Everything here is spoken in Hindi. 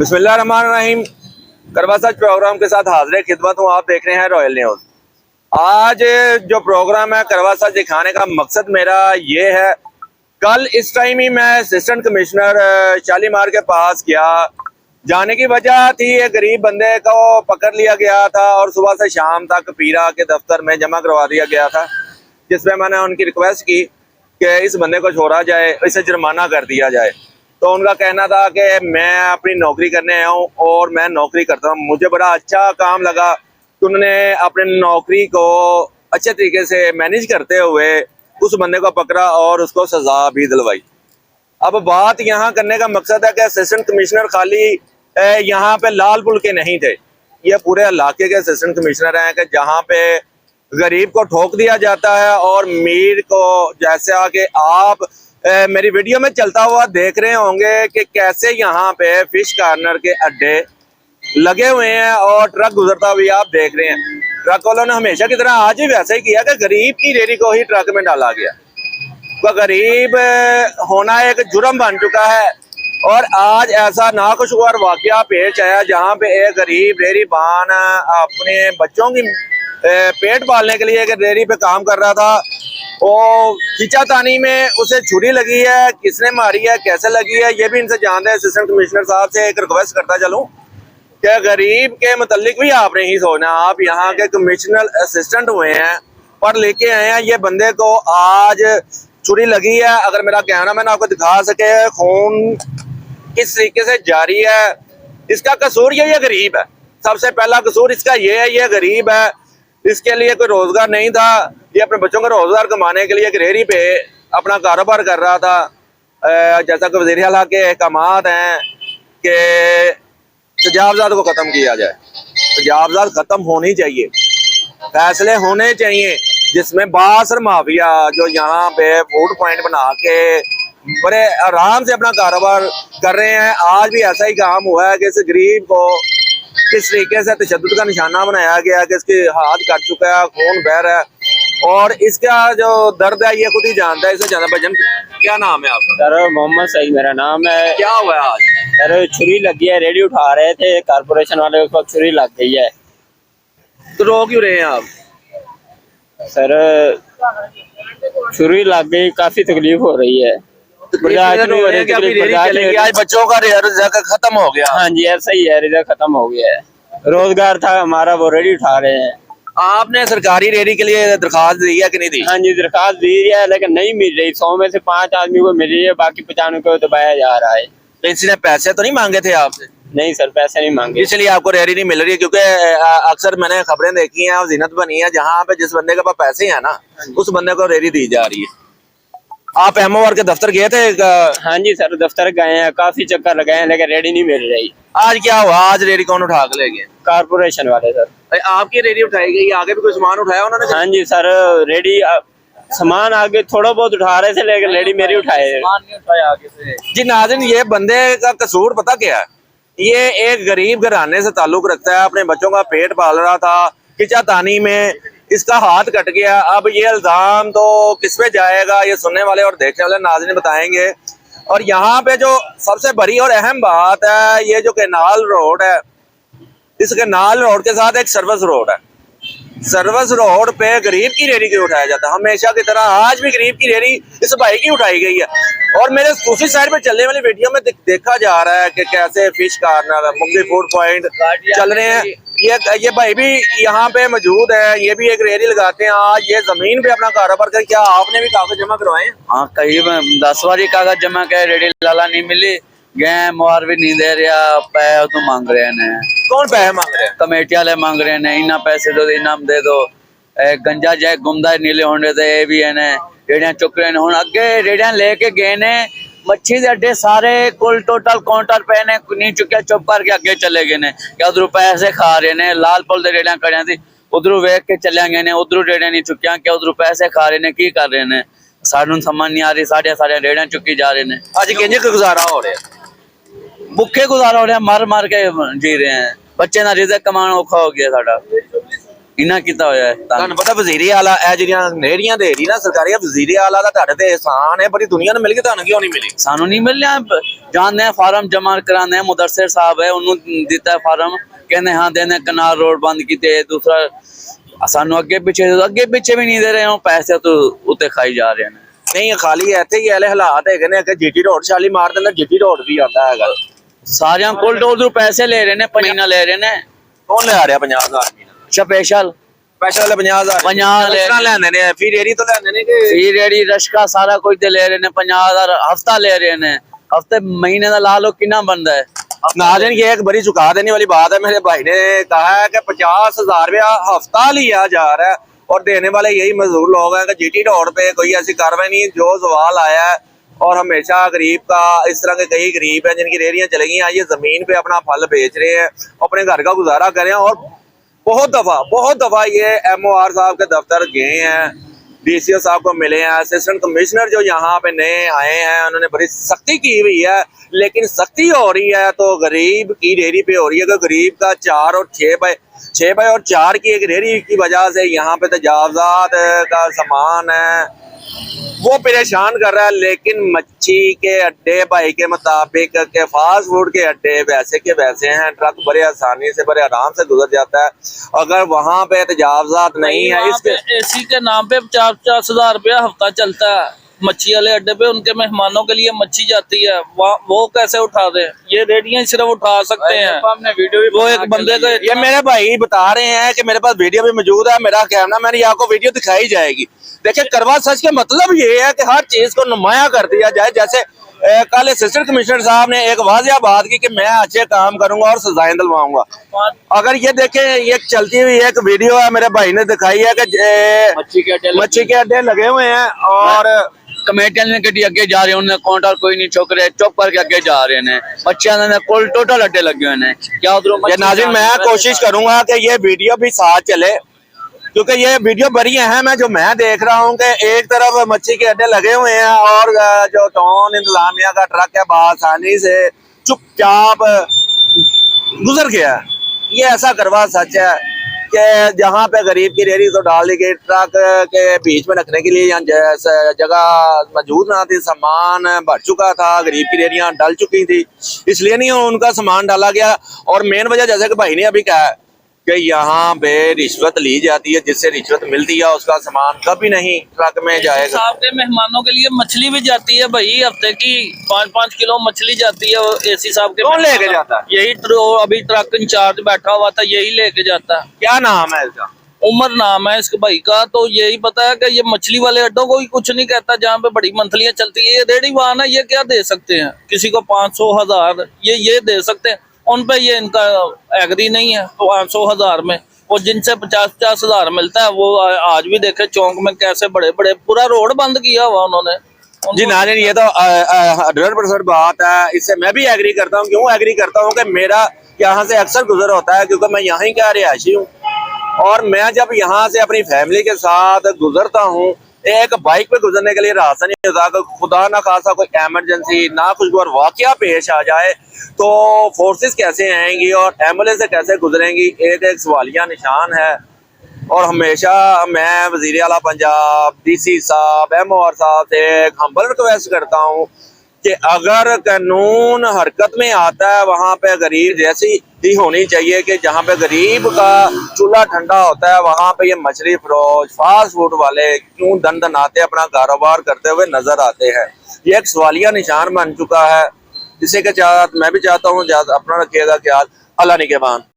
बिस्मिल्लाहिर्रहमानिर्रहीम। करवा सच प्रोग्राम के साथ हाजिर खिदमत हूँ। आप देख रहे हैं रॉयल न्यूज़। आज जो प्रोग्राम है करवा सच दिखाने का मकसद मेरा ये है, कल इस टाइम ही मैं असिस्टेंट कमिश्नर शालीमार के पास गया। जाने की वजह थी एक गरीब बंदे को पकड़ लिया गया था और सुबह से शाम तक पीरा के दफ्तर में जमा करवा दिया गया था, जिसमें मैंने उनकी रिक्वेस्ट की कि इस बंदे को छोड़ा जाए, इसे जुर्माना कर दिया जाए। तो उनका कहना था कि मैं अपनी नौकरी करने आया हूँ और मैं नौकरी करता हूँ। मुझे बड़ा अच्छा काम लगा कि उन्होंने अपनी नौकरी को अच्छे तरीके से मैनेज करते हुए उस बंदे को पकड़ा और उसको सजा भी दिलवाई। अब बात यहाँ करने का मकसद है कि असिस्टेंट कमिश्नर खाली यहाँ पे लालपुर के नहीं थे, ये पूरे इलाके के असिस्टेंट कमिश्नर हैं कि जहाँ पे गरीब को ठोक दिया जाता है और मीर को, जैसे आके आप मेरी वीडियो में चलता हुआ देख रहे होंगे कि कैसे यहाँ पे फिश कॉर्नर के अड्डे लगे हुए हैं और ट्रक गुजरता हुआ आप देख रहे हैं। ट्रक वालों ने हमेशा की तरह आज भी वैसे ही किया कि गरीब की रेहड़ी को ही ट्रक में डाला गया। तो गरीब होना एक जुर्म बन चुका है और आज ऐसा नाखुशगवार वाकया पेश आया जहाँ पे एक गरीब रेहड़ी बान अपने बच्चों की पेट पालने के लिए एक रेहड़ी पे काम कर रहा था। वो खींचातानी में उसे छुरी लगी है, किसने मारी है, कैसे लगी है, ये भी इनसे जानते हैं। असिस्टेंट कमिश्नर साहब से एक रिक्वेस्ट करता चलूं कि गरीब के मुतल्लिक भी आपने ही सोचना। आप यहाँ के कमिश्नर असिस्टेंट हुए हैं, पढ़ लेके आए हैं। ये बंदे को आज छुरी लगी है, अगर मेरा कैमरा मैन आपको दिखा सके खून किस तरीके से जारी है। इसका कसूर ये गरीब है। सबसे पहला कसूर इसका ये है, ये गरीब है, इसके लिए कोई रोजगार नहीं था। ये अपने बच्चों का रोजगार कमाने के लिए एक रेहड़ी पे अपना कारोबार कर रहा था। जैसा कि वज़ीर आला के अहकामात हैं कि तजावज़ात को ख़त्म किया जाए, तजावज़ात ख़त्म होनी चाहिए, फैसले होने चाहिए जिसमें बासर माफिया जो यहाँ पे फूड पॉइंट बना के बड़े आराम से अपना कारोबार कर रहे हैं। आज भी ऐसा ही काम हुआ है कि इस गरीब को किस तरीके से तशद्दुद का निशाना बनाया गया है कि इसके हाथ कट चुका है, खून बह रहा है और इसका जो दर्द है ये खुद ही जानता है। इसे ज्यादा भजन क्या नाम है आपका? सर मोहम्मद सईद मेरा नाम है। क्या हुआ है आज? सर छुरी लगी है, रेडी उठा रहे थे कारपोरेशन वाले, उस वक्त छुरी लग गई है। तो रो क्यों रहे हैं आप? सर छुरी लग गई, काफी तकलीफ हो रही है। आज बच्चों का रिजल्ट खत्म हो गया। हाँ जी ऐसा ही है, रिजल्ट खत्म हो गया है। रोजगार था हमारा, वो रेडी उठा रहे हैं। आपने सरकारी रेहड़ी के लिए दरखास्त दी है कि नहीं दी? हाँ जी दरखास्त दी है, लेकिन नहीं मिल रही। 100 में से 5 आदमी को मिल रही है, बाकी 95 को दबाया जा रहा है। तो इसने पैसे तो नहीं मांगे थे आपसे? नहीं सर, पैसे नहीं मांगे, इसलिए आपको रेहड़ी नहीं मिल रही है। क्योंकि अक्सर मैंने खबरें देखी हैं और जिन्नत बनी है, जहाँ पे जिस बंदे के पास पैसे हैं ना उस बंदे को रेहड़ी दी जा रही है। आप एमओआर के दफ्तर गए थे? हाँ जी सर दफ्तर गए हैं, काफी चक्कर लगाए हैं, लेकिन रेडी नहीं मिल रही। आज क्या हुआ? आज रेडी कौन उठा के ले गए? कारपोरेशन वाले सर। आपकी रेडी उठाई गई, आगे भी कोई सामान उठाया उन्होंने? हाँ जी सर, रेडी सामान आगे थोड़ा बहुत उठा रहे थे, लेकिन रेडी मेरी उठाए, सामान नहीं उठाया आगे से। जी नाज़रीन, ये बंदे का कसूर पता क्या है? ये एक गरीब घराने से ताल्लुक रखता है, अपने बच्चों का पेट पाल रहा था, खिंचातानी में इसका हाथ कट गया। अब ये इल्जाम तो किस पे जाएगा, ये सुनने वाले और देखने वाले नाज़रीन बताएंगे। और यहाँ पे जो सबसे बड़ी और अहम बात है, ये जो कैनाल रोड है, इस कैनाल रोड के साथ एक सर्विस रोड है। सर्विस रोड पे गरीब की रेहड़ी क्यों उठाया जाता है? हमेशा की तरह आज भी गरीब की रेहड़ी इस भाई की उठाई गई है। और मेरे दूसरी साइड पे चलने वाली वीडियो में देखा जा रहा है कि कैसे फिश कॉर्नर, मुख्तलिफ फूड पॉइंट चल रहे हैं। ये भाई भी यहाँ पे मौजूद है, ये भी एक रेहड़ी लगाते हैं। आज ये जमीन पे अपना कारोबार कर। क्या आपने भी कागज जमा करवाए? हाँ करीबन 10 बारी कागज जमा करे, रेडी लाला नहीं मिली, गए मुआर भी नहीं दे रहा, पैसे तो मांग रहे हैं। कौन पैसे मांग रहे हैं? कमेटी वाले मांग रहे हैं, इना पैसे दो, इनाम दे दो। गंजा जैक गुमदा नीले होंडे थे, ये भी है रेडिया चुक रहे हैं। हुण अगे रेडिया लेके गए ने, मच्छी के अड्डे सारे कुल टोटल काउंटर पे ने नहीं चुके, चुप करके अगे चले गए ने। क्या उधर पैसे खा रहे ने, लाल पुल दे रेडिया खड़िया थी, उधरों वेख के चले गए ने, उधरों रेडिया नहीं चुकिया, क्या उधरों पैसे खा रहे ने, की कर रहे ने, सानू समझ नहीं आ रही। साढ़े रेडिया चुकी जा रहे ने। आज किंज गुजारा हो रहा है? भुखे गुजारा हो रहा, मर मर के जी रहे हैं। बच्चे ना रिजक कमाना औखा हो गया साडा। इन्ना किता होया है ਤੁਹਾਨੂੰ ਪਤਾ ਵਜ਼ੀਰੀ ਆਲਾ ਇਹ ਜਿਹੜੀਆਂ ਨੇੜੀਆਂ ਦੇ ਰਹੀ ਨਾ ਸਰਕਾਰੀ ਵਜ਼ੀਰੀ ਆਲਾ ਦਾ ਤੁਹਾਡੇ ਤੇ ਇਹਸਾਨ ਹੈ ਬੜੀ ਦੁਨੀਆ ਨੂੰ ਮਿਲ ਕੇ ਤੁਹਾਨੂੰ ਕਿਉਂ ਨਹੀਂ ਮਿਲੀ सानू नहीं मिल रहा जानते हैं फार्म जमा कराने हैं मुदस्सिर साहब है उन्होंने दिता है फार्म कहने हाँ देने कनाल रोड बंद किए दूसरा सानू अगे पीछे भी नहीं दे रहे हो पैसे तो उत्ते खाई जा रहे हैं ਨਹੀਂ ਖਾਲੀ ਇੱਥੇ ਹੀ ਐਲੇ ਹਾਲਾਤ ਹੈਗੇ ਨੇ ਕਿ ਜੀਟੀ ਰੋਡ ਛਾਲੀ ਮਾਰ ਦਿੰਦਾ ਜੀਟੀ ਰੋਡ ਵੀ ਆਉਂਦਾ ਹੈਗਾ सारे कोल उधर पैसे ले रहे हैं महीना ले रहे हैं ਕੌਣ ਲਿਆ ਰਿਹਾ 50,000 स्पेशल ਸਪੈਸ਼ਲ 50,000 50 ले ਲੈਂਦੇ ਨੇ ਫਿਰ ਏਰੀ ਤੋਂ ਲੈਂਦੇ ਨੇ ਕਿ फिर रेडी रशका सारा कुछ दे ले रहे हैं 50,000 हफ्ता ले रहे हैं हफ्ते महीने का ला लो कितना बनता है नाज़रीन ये एक बड़ी चुका देने वाली बात है मेरे भाई ने कहा है कि 50,000 रुपया हफ्ता लिया जा रहा है और देने वाले यही मजदूर लोग हैं कि जीटी रोड पे कोई ऐसी कार्रवाई नहीं जो सवाल आया है और हमेशा गरीब का इस तरह के कई गरीब हैं जिनकी रेहड़ियां चलेगी ये जमीन पे अपना फल बेच रहे हैं अपने घर का गुजारा करें और बहुत दफा ये MOR साहब के दफ्तर गए हैं DCO साहब को मिले हैं असिस्टेंट कमिश्नर जो यहाँ पे नए आए हैं उन्होंने बड़ी सख्ती की हुई है लेकिन सख्ती हो रही है तो गरीब की रेहड़ी पे हो रही है कि गरीब का 4 और 6 बाई और 4 की एक रेहड़ी की वजह से यहाँ पे तजावजात का सामान है वो परेशान कर रहा है लेकिन मच्छी के अड्डे भाई के मुताबिक के फास्ट फूड के अड्डे वैसे के वैसे हैं ट्रक बड़े आसानी से बड़े आराम से गुजर जाता है अगर वहाँ पे तजावजात नहीं है इसके एसी के नाम पे 50,000 रुपया हफ्ता चलता है मच्छी वाले अड्डे पे उनके मेहमानों के लिए मच्छी जाती है वो कैसे उठा दे ये रेडियां सिर्फ उठा सकते हैं हमने वीडियो भी वो एक बंदे का ये मेरे भाई बता रहे हैं कि मेरे पास वीडियो भी मौजूद है मेरा कैमरा मैंने आपको वीडियो दिखाई जाएगी देखिए करवा सच के मतलब ये है कि हर चीज को नुमाया कर दिया जाए जैसे कल असिस्टेंट कमिश्नर साहब ने एक वाजिया बात की कि मैं अच्छे काम करूंगा और सजाएं दिलवाऊंगा अगर ये देखें ये चलती हुई एक वीडियो है मेरे भाई ने दिखाई है कि मच्छी के अड्डे लगे हुए हैं और कमेटियां ने गड्डी अगे जा रहे हैं उन्हें काउंटर कोई नहीं चुक रहे चुप करके अगे जा रहे हैं बच्चों ने कुल टोटल अड्डे लगे हुए हैं क्या उधर नाज़रीन मैं कोशिश करूंगा कि ये वीडियो भी साथ चले क्योंकि ये वीडियो बड़ी अहम है जो मैं देख रहा हूँ कि एक तरफ मच्छी के अड्डे लगे हुए हैं और जो टाउन इंतजामिया का ट्रक है बआसानी से चुपचाप गुजर गया ये ऐसा करवा सच है कि जहाँ पे गरीब की रेहड़ी तो डाल दी गई ट्रक के बीच में रखने के लिए यहाँ जगह मौजूद ना थी सामान भर चुका था गरीब की रेहड़ियाँ डल चुकी थी इसलिए नहीं उनका सामान डाला गया और मेन वजह जैसे कि भाई ने अभी कहा कि यहाँ पे रिश्वत ली जाती है जिससे रिश्वत मिलती है उसका सामान कभी नहीं ट्रक में जाएगा साहब के मेहमानों के लिए मछली भी जाती है भाई हफ्ते की 5-5 किलो मछली जाती है एसी साहब के कौन लेके जाता है यही अभी ट्रक इंचार्ज बैठा हुआ था यही लेके जाता है क्या नाम है इसका उमर नाम है इसके भाई का तो यही पता है कि ये मछली वाले अड्डों को कुछ नहीं कहता जहाँ पे बड़ी मंथलियां चलती है ये रेडी वाहन है ये क्या दे सकते हैं किसी को 500,000 ये दे सकते हैं उन पे ये इनका एग्री नहीं है 500,000 में और जिनसे 50,000 मिलता है वो आज भी देखे चौक में कैसे बड़े बड़े पूरा रोड बंद किया हुआ उन्होंने जी नाज़रीन ये तो 100% बात है इससे मैं भी एग्री करता हूँ क्यों एग्री करता हूँ कि मेरा यहाँ से अक्सर गुजर होता है क्योंकि मैं यहाँ ही का रिहायशी हूँ और मैं जब यहाँ से अपनी फैमिली के साथ गुजरता हूँ एक बाइक पे गुजरने के लिए रास्ता नहीं होता खुदा ना खासा कोई इमरजेंसी ना खुशगवार वाकया पेश आ जाए तो फोर्सेस कैसे आएंगी और एम्बुलेंस से कैसे गुजरेंगी एक सवालिया निशान है और हमेशा मैं वज़ीर आला पंजाब DC साहब MOR साहब से एक हम्बल रिक्वेस्ट करता हूँ कि अगर कानून हरकत में आता है वहाँ पे गरीब जैसी ही होनी चाहिए कि जहाँ पे गरीब का चूल्हा ठंडा होता है वहाँ पे ये मछली फरोश फास्ट फूड वाले क्यों दन दनाते अपना कारोबार करते हुए नजर आते हैं ये एक सवालिया निशान बन चुका है जिसे कि मैं भी चाहता हूँ अपना रखिएगा ख्याल अल्लाह निगहबान।